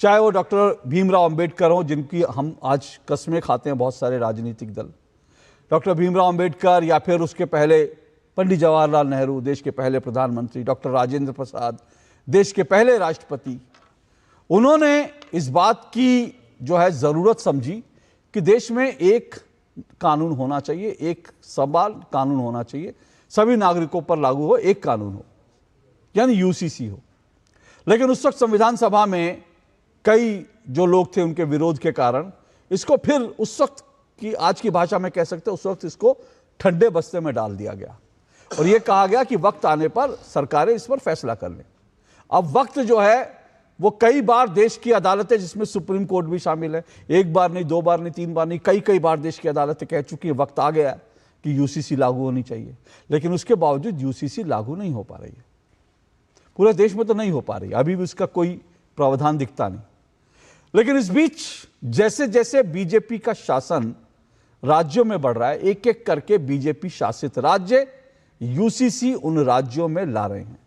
चाहे वो डॉक्टर भीमराव अंबेडकर हों, जिनकी हम आज कस्में खाते हैं बहुत सारे राजनीतिक दल, डॉक्टर भीमराव अंबेडकर, या फिर उसके पहले पंडित जवाहरलाल नेहरू, देश के पहले प्रधानमंत्री, डॉक्टर राजेंद्र प्रसाद, देश के पहले राष्ट्रपति, उन्होंने इस बात की जो है ज़रूरत समझी कि देश में एक कानून होना चाहिए, एक समान कानून होना चाहिए, सभी नागरिकों पर लागू हो, एक कानून हो, यानी यूसीसी हो। लेकिन उस वक्त संविधान सभा में कई जो लोग थे, उनके विरोध के कारण इसको फिर उस वक्त की, आज की भाषा में कह सकते हैं, उस वक्त इसको ठंडे बस्ते में डाल दिया गया और यह कहा गया कि वक्त आने पर सरकारें इस पर फैसला कर लें। अब वक्त जो है वो कई बार देश की अदालतें, जिसमें सुप्रीम कोर्ट भी शामिल है, एक बार नहीं, दो बार नहीं, तीन बार नहीं, कई बार देश की अदालतें कह चुकी है वक्त आ गया कि यूसीसी लागू होनी चाहिए, लेकिन उसके बावजूद यूसीसी लागू नहीं हो पा रही है। पूरे देश में तो नहीं हो पा रही, अभी भी उसका कोई प्रावधान दिखता नहीं। लेकिन इस बीच जैसे जैसे बीजेपी का शासन राज्यों में बढ़ रहा है, एक एक करके बीजेपी शासित राज्य यूसीसी उन राज्यों में ला रहे हैं।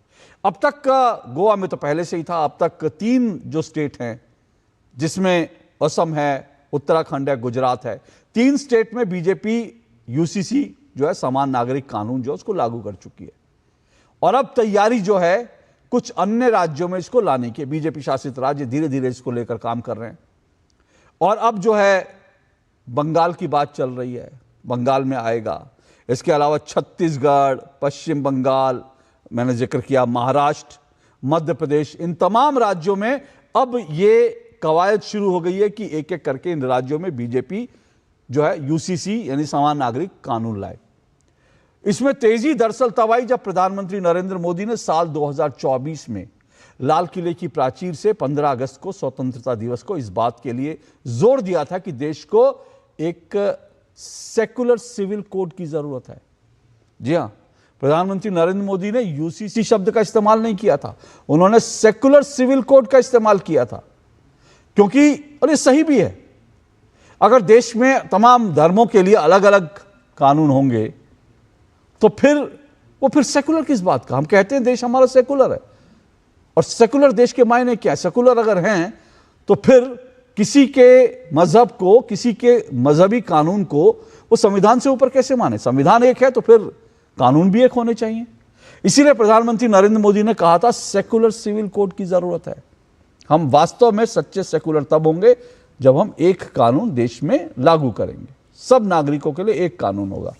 अब तक गोवा में तो पहले से ही था, अब तक 3 जो स्टेट हैं, जिसमें असम है, उत्तराखंड है, गुजरात है, 3 स्टेट में बीजेपी यूसीसी जो है समान नागरिक कानून जो उसको लागू कर चुकी है और अब तैयारी जो है कुछ अन्य राज्यों में इसको लाने की। बीजेपी शासित राज्य धीरे धीरे इसको लेकर काम कर रहे हैं और अब जो है बंगाल की बात चल रही है, बंगाल में आएगा। इसके अलावा छत्तीसगढ़, पश्चिम बंगाल, मैंने जिक्र किया, महाराष्ट्र, मध्य प्रदेश, इन तमाम राज्यों में अब ये कवायद शुरू हो गई है कि एक एक करके इन राज्यों में बीजेपी जो है यूसीसी यानी समान नागरिक कानून लाए। इसमें तेजी दरअसल तब आई जब प्रधानमंत्री नरेंद्र मोदी ने साल 2024 में लाल किले की प्राचीर से 15 अगस्त को, स्वतंत्रता दिवस को, इस बात के लिए जोर दिया था कि देश को एक सेकुलर सिविल कोड की जरूरत है। जी हां, प्रधानमंत्री नरेंद्र मोदी ने यूसीसी शब्द का इस्तेमाल नहीं किया था, उन्होंने सेकुलर सिविल कोड का इस्तेमाल किया था, क्योंकि और ये सही भी है। अगर देश में तमाम धर्मों के लिए अलग अलग कानून होंगे तो फिर सेकुलर किस बात का? हम कहते हैं देश हमारा सेकुलर है, और सेकुलर देश के मायने क्या है? सेकुलर अगर हैं तो फिर किसी के मजहब को, किसी के मजहबी कानून को वो संविधान से ऊपर कैसे माने? संविधान एक है तो फिर कानून भी एक होने चाहिए। इसीलिए प्रधानमंत्री नरेंद्र मोदी ने कहा था सेकुलर सिविल कोड की जरूरत है। हम वास्तव में सच्चे सेकुलर तब होंगे जब हम एक कानून देश में लागू करेंगे, सब नागरिकों के लिए एक कानून होगा।